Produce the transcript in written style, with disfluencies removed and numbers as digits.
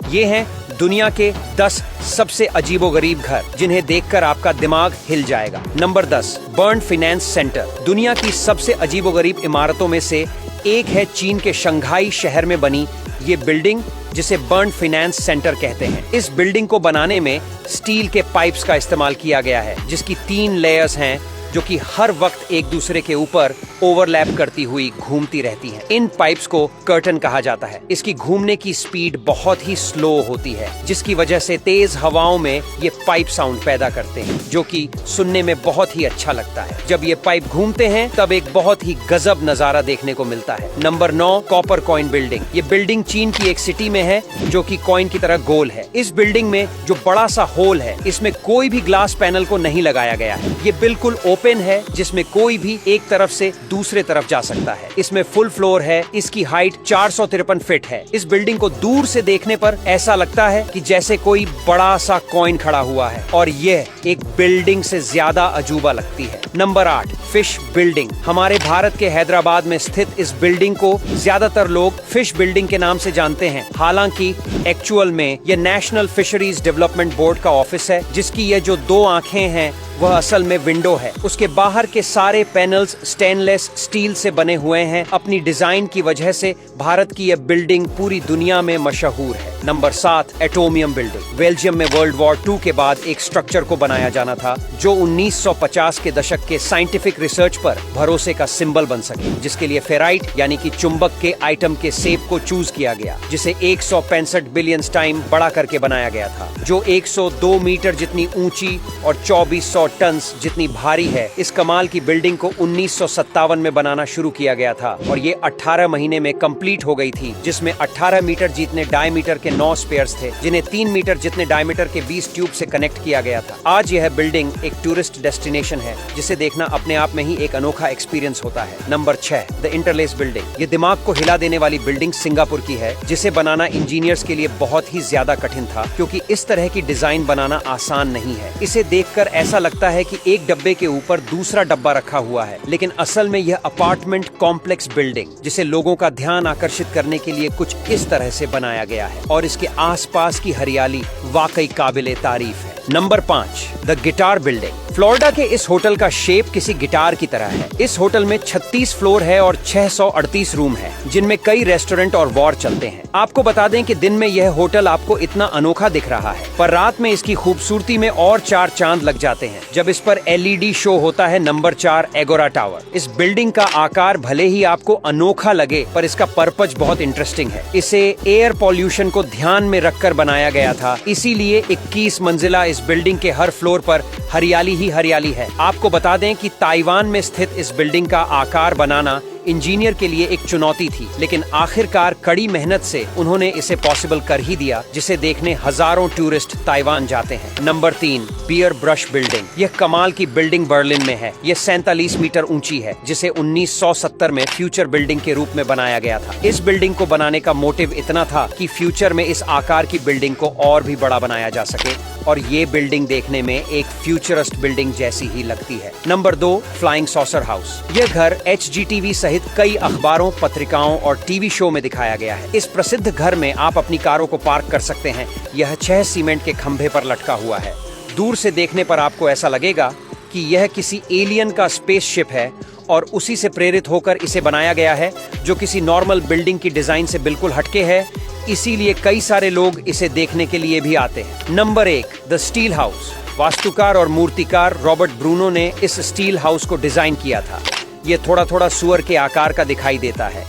ये हैं दुनिया के 10 सबसे अजीबोगरीब घर जिन्हें देखकर आपका दिमाग हिल जाएगा। Number 10, burn finance centre. दुनिया की सबसे अजीबोगरीब इमारतों में से एक है चीन के शंघाई शहर में बनी ये बिल्डिंग, जिसे बर्न फाइनेंस सेंटर कहते हैं। इस बिल्डिंग को बनाने में स्टील के पाइप्स का इस्तेमाल किया गया है, जिसकी 3 लेयर्स हैं जो कि हर वक्त एक दूसरे के ऊपर ओवरलैप करती हुई घूमती रहती हैं। इन पाइप्स को कर्टन कहा जाता है। इसकी घूमने की स्पीड बहुत ही स्लो होती है, जिसकी वजह से तेज हवाओं में ये पाइप साउंड पैदा करते हैं, जो कि सुनने में बहुत ही अच्छा लगता है। जब ये पाइप घूमते हैं तब एक बहुत ही गजब नजारा देखने को मिलता है। Number 9, copper coin building. ये बिल्डिंग चीन की एक सिटी में है जो कि कॉइन की तरह गोल है। इस बिल्डिंग में जो बड़ा सा होल है, इसमें कोई भी ग्लास पैनल को नहीं लगाया गया है। ये बिल्कुल ओपन है, जिसमें कोई भी एक तरफ से दूसरे तरफ जा सकता है। इसमें फुल फ्लोर है। इसकी हाइट 453 फीट है। इस बिल्डिंग को दूर से देखने पर ऐसा लगता है कि जैसे कोई बड़ा सा कॉइन खड़ा हुआ है, और यह एक बिल्डिंग से ज्यादा अजूबा लगती है। Number 8, fish building. हमारे भारत के हैदराबाद में स्थित इस बिल्डिंग को ज्यादातर लोग फिश बिल्डिंग के नाम से जानते हैं। हालांकि एक्चुअल में यह नेशनल फिशरीज डेवलपमेंट बोर्ड का ऑफिस है, जिसकी ये जो 2 आंखें हैं वह असल में विंडो है। उसके बाहर के सारे पैनल्स स्टेनलेस स्टील से बने हुए हैं। अपनी डिजाइन की वजह से भारत की यह बिल्डिंग पूरी दुनिया में मशहूर है। Number 7, Atomium building. बेल्जियम में वर्ल्ड वॉर 2 के बाद एक स्ट्रक्चर को बनाया जाना था जो 1950 के दशक के साइंटिफिक रिसर्च पर भरोसे का सिंबल बन सके, जिसके लिए फेराइट यानी कि चुंबक के आइटम के शेप को चूज किया गया, जिसे 165 बिलियन टाइम बड़ा करके बनाया गया था, जो 102 मीटर जितनी ऊंची और 2400 टन जितनी भारी है। इस कमाल की बिल्डिंग को 1957 में बनाना शुरू किया गया था और ये 18 महीने में कंप्लीट हो गई थी, जिसमें 18 मीटर जितने डायमीटर के 9 स्पेयर्स थे, जिन्हें 3 मीटर जितने डायमीटर के 20 ट्यूब से कनेक्ट किया गया था। आज यह बिल्डिंग एक टूरिस्ट डेस्टिनेशन है, जिसे देखना अपने आप में ही एक अनोखा एक्सपीरियंस होता है। Number 6, the interlace building. ये दिमाग को हिला देने वाली बिल्डिंग सिंगापुर की है, जिसे बनाना इंजीनियर्स के लिए बहुत ही ज्यादा कठिन था, क्योंकि इस तरह की डिजाइन बनाना आसान नहीं है। इसे देखकर ऐसा लगता है कि एक डब्बे के ऊपर दूसरा डब्बा रखा हुआ है, लेकिन असल में यह अपार्टमेंट कॉम्प्लेक्स बिल्डिंग, जिसे लोगों का ध्यान आकर्षित करने के लिए कुछ इस तरह से बनाया गया है, और इसके आसपास की हरियाली वाकई काबिले तारीफ है। Number 5, the guitar building. Florida के इस होटल का शेप किसी गिटार की तरह है। इस होटल में 36 फ्लोर है और 638 रूम है, जिनमें कई रेस्टोरेंट और बार चलते हैं। आपको बता दें कि दिन में यह होटल आपको इतना अनोखा दिख रहा है, पर रात में इसकी खूबसूरती में और 4 चांद लग जाते हैं जब इस पर LED शो होता है। Number 4, agora tower. इस बिल्डिंग का आकार भले ही आपको अनोखा लगे, पर इसका पर्पज बहुत इंटरेस्टिंग है। इसे एयर पॉल्यूशन को ध्यान में रखकर बनाया गया था, इसीलिए 21 मंजिला इस बिल्डिंग के हर फ्लोर पर हरियाली ही हरियाली है। आपको बता दें कि ताइवान में स्थित इस बिल्डिंग का आकार बनाना इंजीनियर के लिए एक चुनौती थी, लेकिन आखिरकार कड़ी मेहनत से उन्होंने इसे पॉसिबल कर ही दिया, जिसे देखने हजारों टूरिस्ट ताइवान जाते हैं। Number 3, bear brush building. यह कमाल की बिल्डिंग बर्लिन में है। यह 47 मीटर ऊंची है, जिसे 1970 में फ्यूचर बिल्डिंग के रूप में बनाया गया था। इस बिल्डिंग को बनाने का मोटिव इतना था कि फ्यूचर में इस आकार की बिल्डिंग को और भी बड़ा बनाया जा सके, और ये बिल्डिंग देखने में एक फ्यूचरिस्ट बिल्डिंग जैसी ही लगती है। Number 2, flying saucer house. यह घर HGTV सहित कई अखबारों, पत्रिकाओं और टीवी शो में दिखाया गया है। इस प्रसिद्ध घर में आप अपनी कारों को पार्क कर सकते हैं। यह 6 सीमेंट के खंभे पर लटका हुआ है। दूर से देखने पर आपको ऐसा लगेगा कि यह किसी एलियन का स्पेसशिप है, और उसी से प्रेरित होकर इसे बनाया गया है, जो किसी नॉर्मल बिल्डिंग की डिजाइन से बिल्कुल हटके है। इसीलिए कई सारे लोग इसे देखने के लिए भी आते हैं। Number 1, the steel house. वास्तुकार और मूर्तिकार रॉबर्ट ब्रूनो ने इस स्टील हाउस को डिजाइन किया था। ये थोड़ा थोड़ा सुअर के आकार का दिखाई देता है।